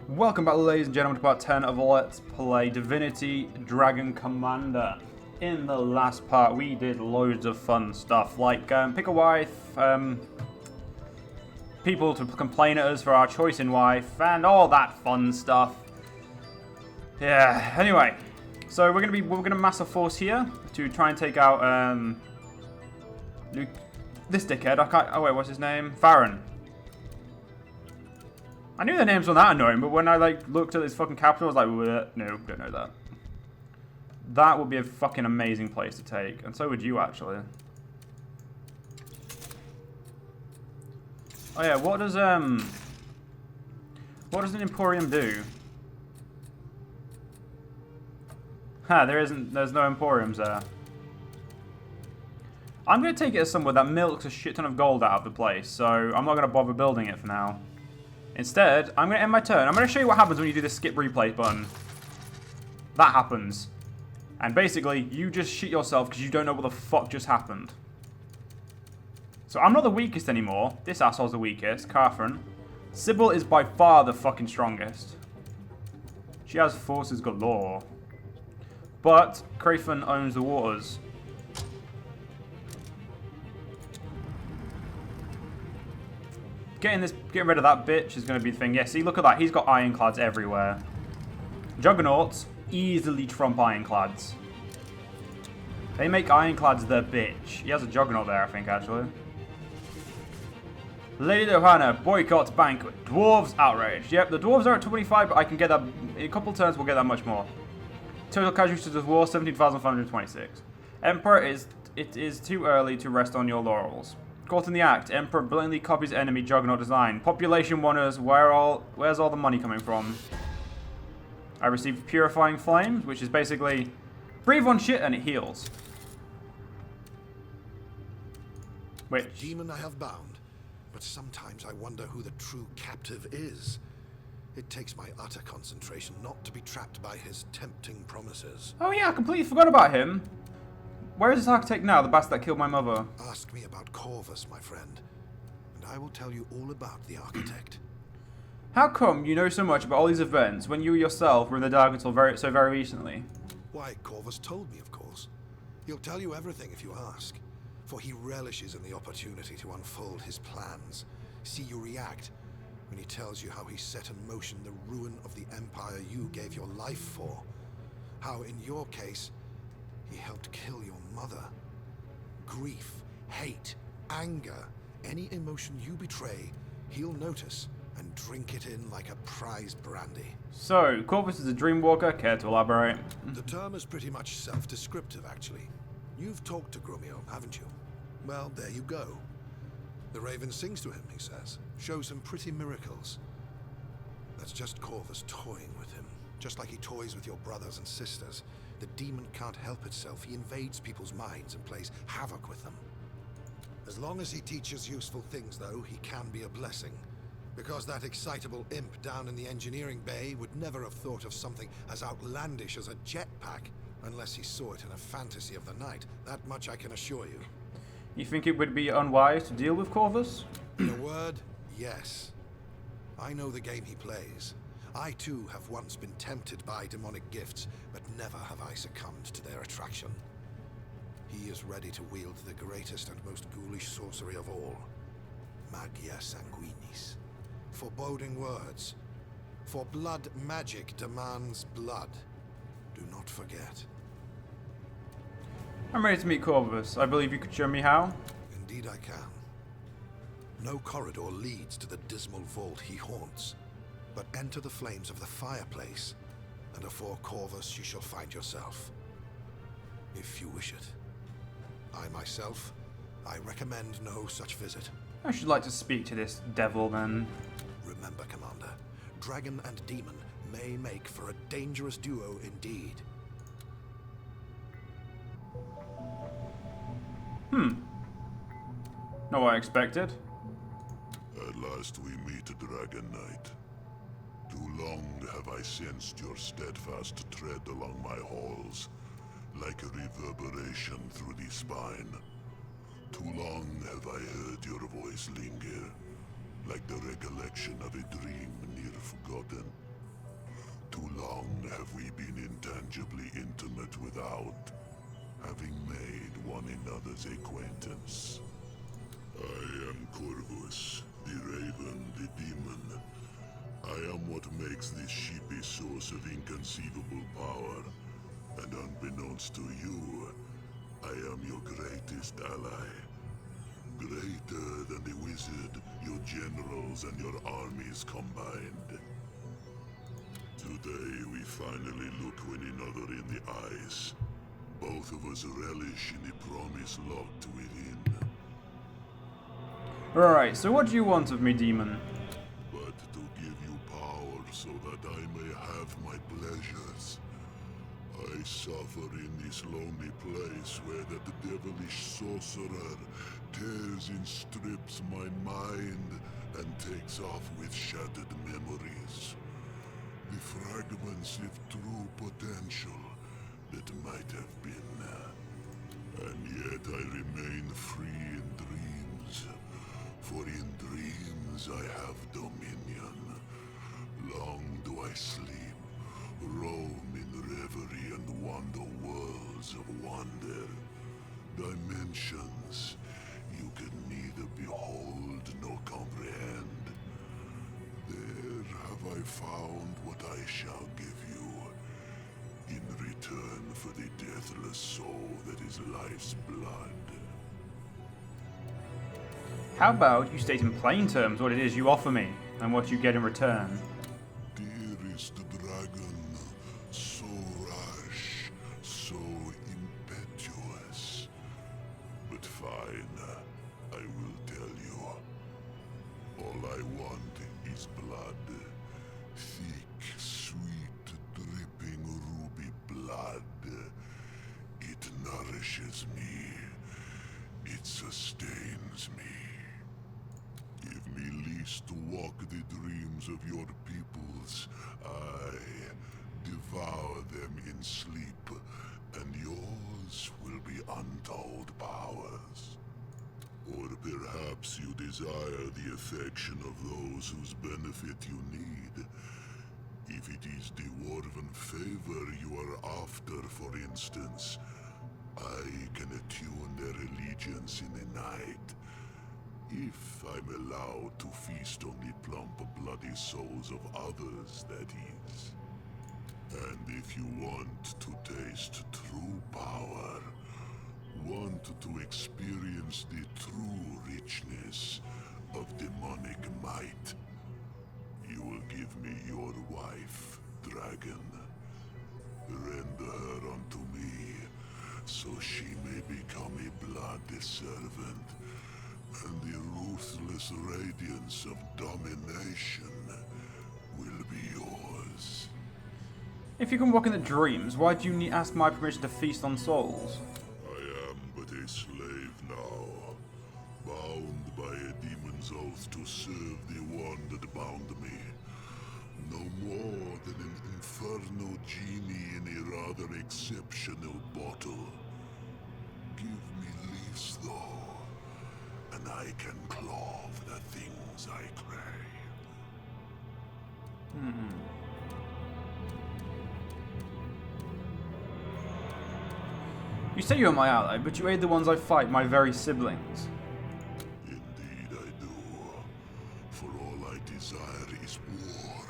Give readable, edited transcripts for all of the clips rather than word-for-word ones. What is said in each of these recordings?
Welcome back, ladies and gentlemen, to part 10 of Let's Play Divinity Dragon Commander. In the last part, we did loads of fun stuff, like pick a wife, people to complain at us for our choice in wife, and all that fun stuff. Yeah, anyway, so we're gonna mass a force here to try and take out this dickhead. Oh wait, what's his name? Farron. I knew the names weren't that annoying, but when I looked at this fucking capital, I was like, no, don't know that. That would be a fucking amazing place to take, and so would you actually. Oh yeah, what does an Emporium do? There's no Emporiums there. I'm gonna take it as somewhere that milks a shit ton of gold out of the place, so I'm not gonna bother building it for now. Instead, I'm going to end my turn. I'm going to show you what happens when you do the skip replay button. That happens. And basically, you just shit yourself because you don't know what the fuck just happened. So I'm not the weakest anymore. This asshole's the weakest, Catherine. Sybil is by far the fucking strongest. She has forces galore. But Crafen owns the waters. Getting rid of that bitch is going to be the thing. Yeah, see, look at that. He's got ironclads everywhere. Juggernauts easily trump ironclads. They make ironclads their bitch. He has a Juggernaut there, I think, actually. Lady Johanna, boycott banquet. Dwarves outraged. Yep, the dwarves are at 25, but I can get that. In a couple of turns, we'll get that much more. Total casualties of war, 17,526. Emperor, it is too early to rest on your laurels. Caught in the act, Emperor blatantly copies enemy Juggernaut design. Population wonders, where's all the money coming from? I received Purifying Flames, which is basically breathe on shit and it heals. Wait. The demon I have bound, but sometimes I wonder who the true captive is. It takes my utter concentration not to be trapped by his tempting promises. Oh yeah, I completely forgot about him. Where is this architect now, the bastard that killed my mother? Ask me about Corvus, my friend, and I will tell you all about the architect. How come you know so much about all these events when you yourself were in the dark until so very recently? Why, Corvus told me, of course. He'll tell you everything if you ask, for he relishes in the opportunity to unfold his plans. See you react when he tells you how he set in motion the ruin of the empire you gave your life for. How, in your case, he helped kill your mother. Grief, hate, anger, any emotion you betray, he'll notice and drink it in like a prized brandy. So, Corvus is a dreamwalker. Care to elaborate? The term is pretty much self-descriptive, actually. You've talked to Grumio, haven't you? Well, there you go. The raven sings to him, he says. Shows him pretty miracles. That's just Corvus toying with him. Just like he toys with your brothers and sisters. The demon can't help itself. He invades people's minds and plays havoc with them. As long as he teaches useful things, though, he can be a blessing. Because that excitable imp down in the engineering bay would never have thought of something as outlandish as a jetpack, unless he saw it in a fantasy of the night. That much I can assure you. You think it would be unwise to deal with Corvus? In a word, yes. I know the game he plays. I too have once been tempted by demonic gifts, but never have I succumbed to their attraction. He is ready to wield the greatest and most ghoulish sorcery of all. Magia sanguinis. Foreboding words. For blood magic demands blood. Do not forget. I'm ready to meet Corvus. I believe you could show me how. Indeed I can. No corridor leads to the dismal vault he haunts. But enter the flames of the fireplace, and afore Corvus you shall find yourself. If you wish it. I myself, I recommend no such visit. I should like to speak to this devil then. Remember, Commander, dragon and demon may make for a dangerous duo indeed. Not what I expected. At last we meet, Dragon Knight. Too long have I sensed your steadfast tread along my halls, like a reverberation through the spine. Too long have I heard your voice linger, like the recollection of a dream near forgotten. have we been intangibly intimate without having made one another's acquaintance. I am Corvus, the Raven, the Demon. I am what makes this sheepy source of inconceivable power, and unbeknownst to you, I am your greatest ally. Greater than the wizard, your generals, and your armies combined. Today we finally look one another in the eyes. Both of us relish in the promise locked within. Alright, so what do you want of me, demon? But to give you power so that I may have my pleasures. I suffer in this lonely place where that devilish sorcerer tears in strips my mind and takes off with shattered memories. The fragments of true potential that might have been. And yet I remain free in dreams. For in dreams I have dominion. Long do I sleep, roam in reverie and wander worlds of wonder. Dimensions you can neither behold nor comprehend. There have I found what I shall give you, in return for the deathless soul that is life's blood. How about you state in plain terms what it is you offer me, and what you get in return? Dearest dragon, so rash, so impetuous. But fine, I will tell you. All I want is blood. Thick, sweet, dripping ruby blood. It nourishes me. It sustains me. Give me leash to walk the dreams of your peoples. I devour them in sleep, and yours will be untold powers. Or perhaps you desire the affection of those whose benefit you need. If it is the dwarven favor you are after, for instance, I can attune their allegiance in the night. If I'm allowed to feast on the plump, bloody souls of others, that is. And if you want to taste true power, want to experience the true richness of demonic might, you will give me your wife, dragon. Render her unto me, so she may become a blood servant, and the ruthless radiance of domination will be yours. If you can walk in the dreams, why do you ask my permission to feast on souls? I am but a slave now, bound by a demon's oath to serve the one that bound me. No more than an infernal genie in a rather exceptional bottle. Give me leaves, though, and I can claw for the things I crave. You say you're my ally, but you aid the ones I fight, my very siblings. Indeed I do. For all I desire is war.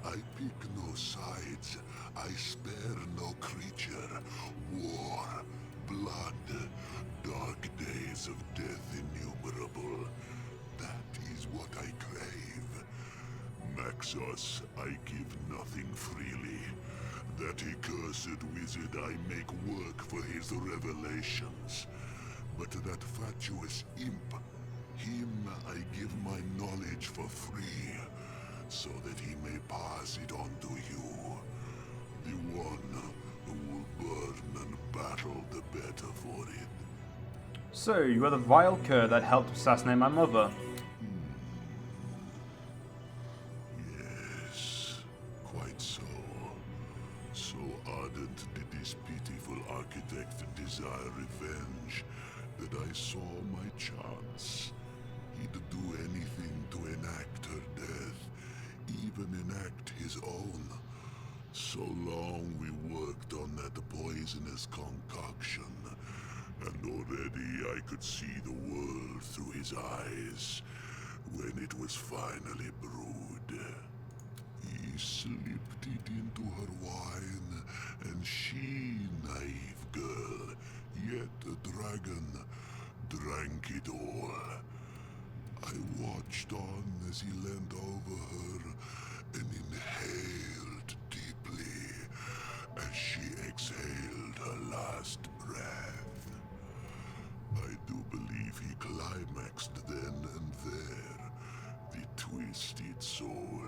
I pick no sides. I spare no creature. War, blood, dark days of death innumerable. That is what I crave. Maxos, I give nothing freely. That accursed wizard I make work for his revelations. But that fatuous imp, him I give my knowledge for free, so that he may pass it on to you. The one who will burn and battle the better for it. So, you are the vile cur that helped assassinate my mother. Yes, quite so. So ardent did this pitiful architect desire revenge, that I saw my chance. He'd do anything to enact her death, even enact his own. So long we worked on that poisonous concoction, and already I could see the world through his eyes when it was finally brewed. He slipped it into her wine, and she, naive girl, yet a dragon, drank it all. I watched on as he leant over her and inhaled deeply as she exhaled her last breath. I do believe he climaxed then and there, the twisted soul.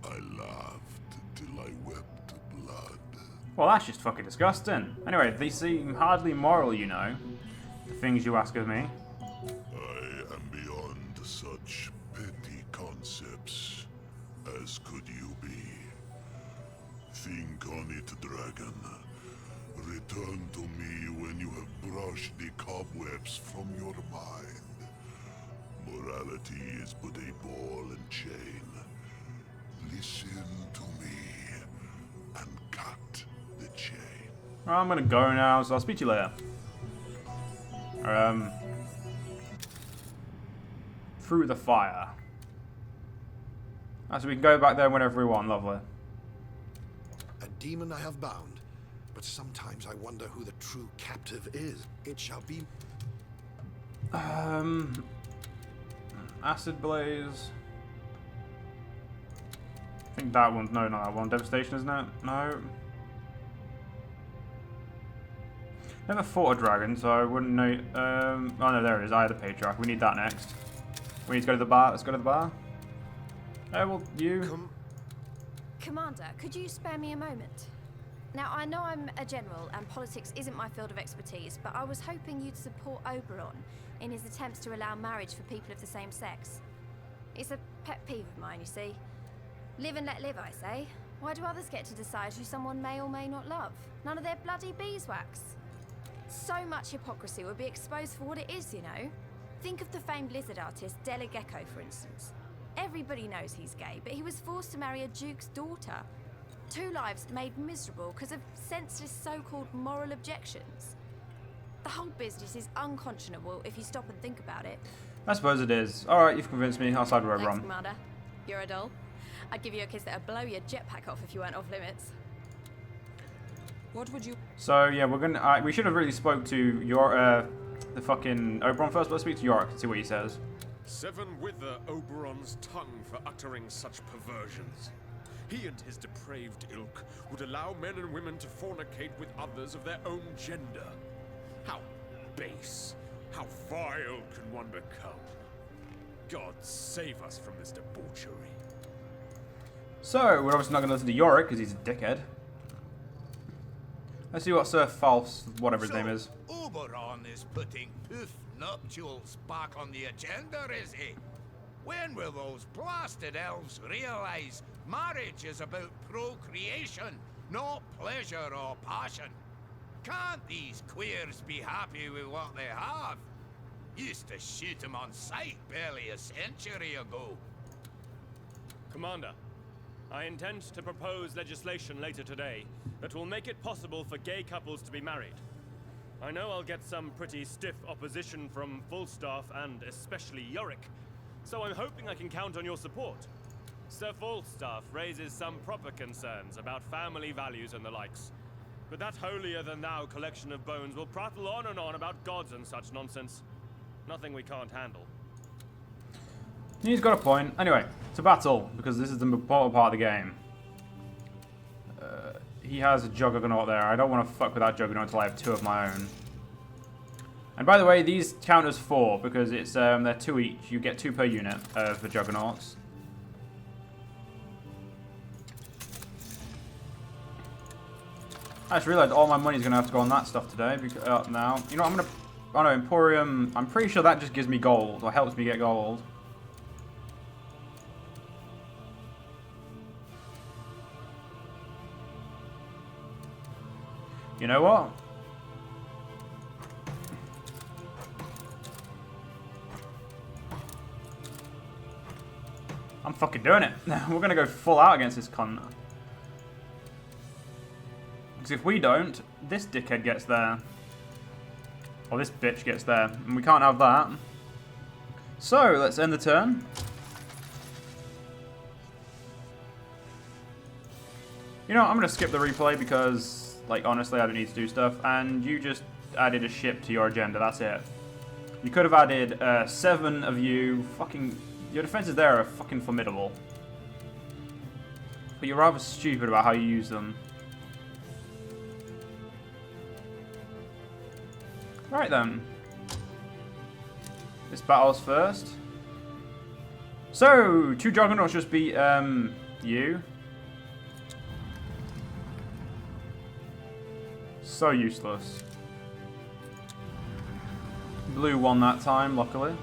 I laughed till I wept blood. Well, that's just fucking disgusting. Anyway, they seem hardly moral, you know. The things you ask of me. I am beyond such petty concepts. As could you be? Think on it, dragon. Return to me when you have brushed the cobwebs from your mind. Morality is but a ball and chain. Listen to me and cut the chain. Well, I'm gonna go now, so I'll speak to you later. Through the fire. So we can go back there whenever we want, lovely. A demon I have bound, but sometimes I wonder who the true captive is. It shall be... Acid Blaze. I think that one's, no, not that one. Devastation, isn't it? No. Never fought a dragon, so I wouldn't know. Oh no, there it is. I the Patriarch. We need that next. We need to go to the bar. Let's go to the bar. Oh, well, you. Commander, could you spare me a moment? Now, I know I'm a general and politics isn't my field of expertise, but I was hoping you'd support Oberon in his attempts to allow marriage for people of the same sex. It's a pet peeve of mine, you see. Live and let live, I say. Why do others get to decide who someone may or may not love? None of their bloody beeswax. So much hypocrisy would be exposed for what it is, you know? Think of the famed lizard artist Della Gecko, for instance. Everybody knows he's gay, but he was forced to marry a duke's daughter. 2 lives made miserable because of senseless so-called moral objections. The whole business is unconscionable if you stop and think about it. I suppose it is. Alright, you've convinced me. I'll side with Thanks, Oberon. Commander. You're a doll. I'd give you a kiss that'd blow your jetpack off if you weren't off limits. What would you... So, yeah, we're gonna... we should have really spoke to your, the fucking Oberon first, but let's speak to Yorick and see what he says. Seven wither Oberon's tongue for uttering such perversions. He and his depraved ilk would allow men and women to fornicate with others of their own gender. How base, how vile can one become? God save us from this debauchery. So, we're obviously not going to listen to Yorick because he's a dickhead. Let's see what Sir False, whatever his name is. Oberon is putting poof nuptials back on the agenda, is he? When will those blasted elves realize marriage is about procreation, not pleasure or passion? Can't these queers be happy with what they have? Used to shoot them on sight barely a century ago. Commander, I intend to propose legislation later today that will make it possible for gay couples to be married. I know I'll get some pretty stiff opposition from Falstaff and especially Yorick, so I'm hoping I can count on your support. Sir Falstaff raises some proper concerns about family values and the likes, but that holier-than-thou collection of bones will prattle on and on about gods and such nonsense. Nothing we can't handle. He's got a point. Anyway, to battle, because this is the important part of the game. He has a Juggernaut there. I don't want to fuck with that Juggernaut until I have 2 of my own. And by the way, these count as 4 because it's they're 2 each. You get 2 per unit of the Juggernauts. I just realised all my money's going to have to go on that stuff today. Because, now, you know what, I'm going to... Oh no, Emporium... I'm pretty sure that just gives me gold, or helps me get gold. You know what? I'm fucking doing it. We're going to go full out against this cunt. Because if we don't, this dickhead gets there. Or this bitch gets there. And we can't have that. So, let's end the turn. You know, I'm going to skip the replay because, like, honestly, I don't need to do stuff. And you just added a ship to your agenda. That's it. You could have added 7 of you. Fucking... Your defenses there are fucking formidable. But you're rather stupid about how you use them. Right then. This battle's first. So, 2 Juggernauts just beat you. So useless. Blue won that time, luckily.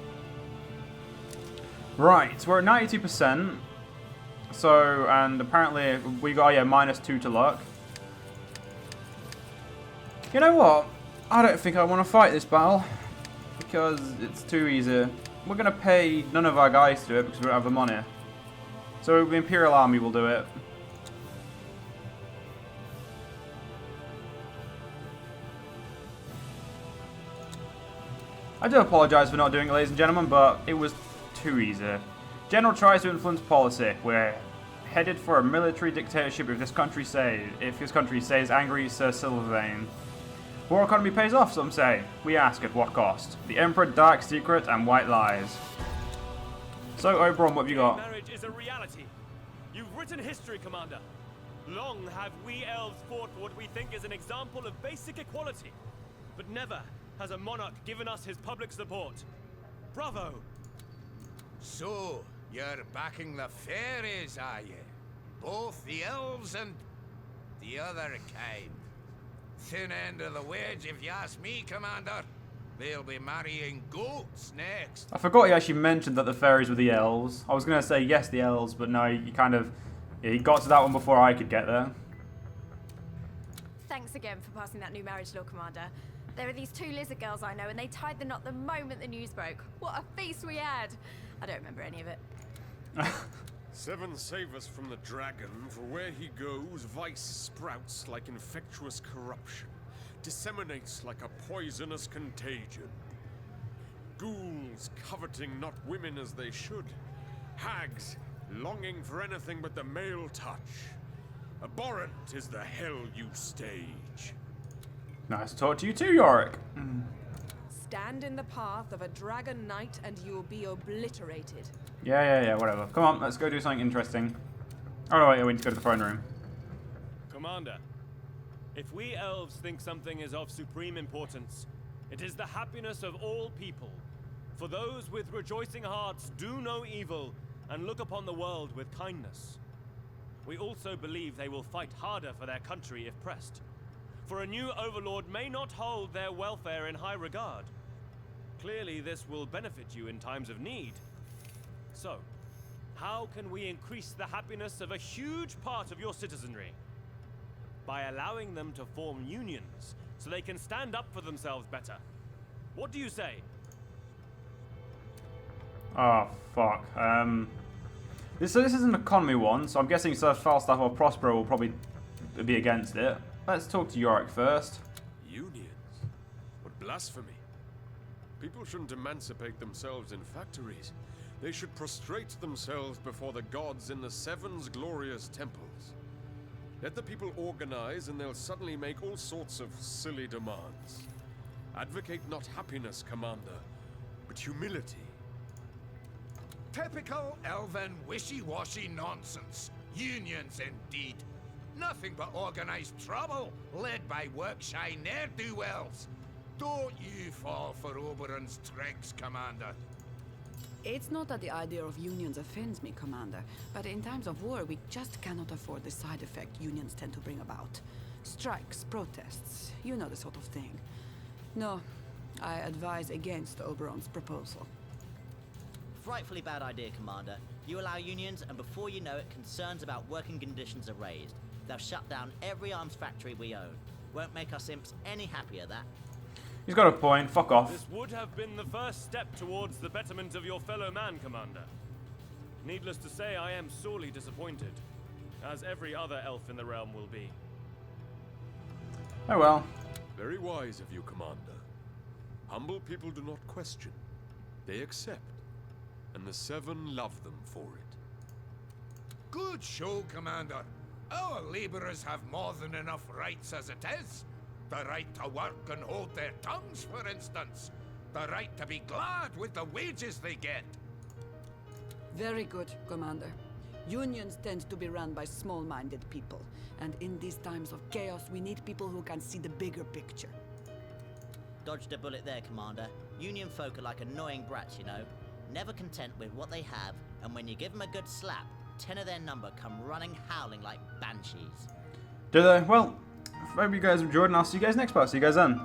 Right, we're at 92%. So, and apparently we got, yeah, -2 to luck. You know what? I don't think I want to fight this battle. Because it's too easy. We're going to pay none of our guys to do it because we don't have the money. So the Imperial Army will do it. I do apologise for not doing it, ladies and gentlemen, but it was too easy. General tries to influence policy. We're headed for a military dictatorship if this country says angry Sir Silvervein. War economy pays off, some say. We ask at what cost? The Emperor, dark secret, and white lies. So, Oberon, what have you got? Marriage is a reality. You've written history, Commander. Long have we elves fought for what we think is an example of basic equality. But never has a monarch given us his public support. Bravo! So, you're backing the fairies, are you? Both the elves and the other kind. Thin end of the wedge, if you ask me, Commander. They'll be marrying goats next. I forgot he actually mentioned that the fairies were the elves. I was going to say yes, the elves, but no, he kind of... he got to that one before I could get there. Thanks again for passing that new marriage law, Commander. There are these 2 lizard girls I know, and they tied the knot the moment the news broke. What a feast we had! I don't remember any of it. 7 save us from the dragon, for where he goes, vice sprouts like infectious corruption, disseminates like a poisonous contagion. Ghouls coveting not women as they should, hags longing for anything but the male touch. Abhorrent is the hell you stage. Nice to talk to you too, Yorick. Stand in the path of a dragon knight and you'll be obliterated. Yeah, whatever. Come on, let's go do something interesting. Oh, no, wait, we need to go to the throne room. Commander, if we elves think something is of supreme importance, it is the happiness of all people. For those with rejoicing hearts do no evil and look upon the world with kindness. We also believe they will fight harder for their country if pressed. For a new overlord may not hold their welfare in high regard. Clearly this will benefit you in times of need. So, how can we increase the happiness of a huge part of your citizenry? By allowing them to form unions, so they can stand up for themselves better. What do you say? Oh, fuck. This is an economy one, so I'm guessing Sir Falstaff or Prospero will probably be against it. Let's talk to Yorick first. Unions? What blasphemy. People shouldn't emancipate themselves in factories. They should prostrate themselves before the gods in the 7 glorious temples. Let the people organize and they'll suddenly make all sorts of silly demands. Advocate not happiness, Commander, but humility. Typical elven wishy-washy nonsense. Unions indeed. Nothing but organized trouble, led by work-shy ne'er-do-wells. Don't you fall for Oberon's tricks, Commander. It's not that the idea of unions offends me, Commander, but in times of war, we just cannot afford the side effect unions tend to bring about. Strikes, protests, you know the sort of thing. No, I advise against Oberon's proposal. Frightfully bad idea, Commander. You allow unions, and before you know it, concerns about working conditions are raised. They'll shut down every arms factory we own. Won't make us imps any happier, that. He's got a point. Fuck off. This would have been the first step towards the betterment of your fellow man, Commander. Needless to say, I am sorely disappointed, as every other elf in the realm will be. Oh well. Very wise of you, Commander. Humble people do not question. They accept. And the Seven love them for it. Good show, Commander. Our laborers have more than enough rights as it is. The right to work and hold their tongues, for instance. The right to be glad with the wages they get. Very good, Commander. Unions tend to be run by small-minded people. And in these times of chaos, we need people who can see the bigger picture. Dodged a bullet there, Commander. Union folk are like annoying brats, you know. Never content with what they have, and when you give them a good slap, 10 of their number come running howling like banshees. Do they? Well, I hope you guys enjoyed, and I'll see you guys next part. See you guys then.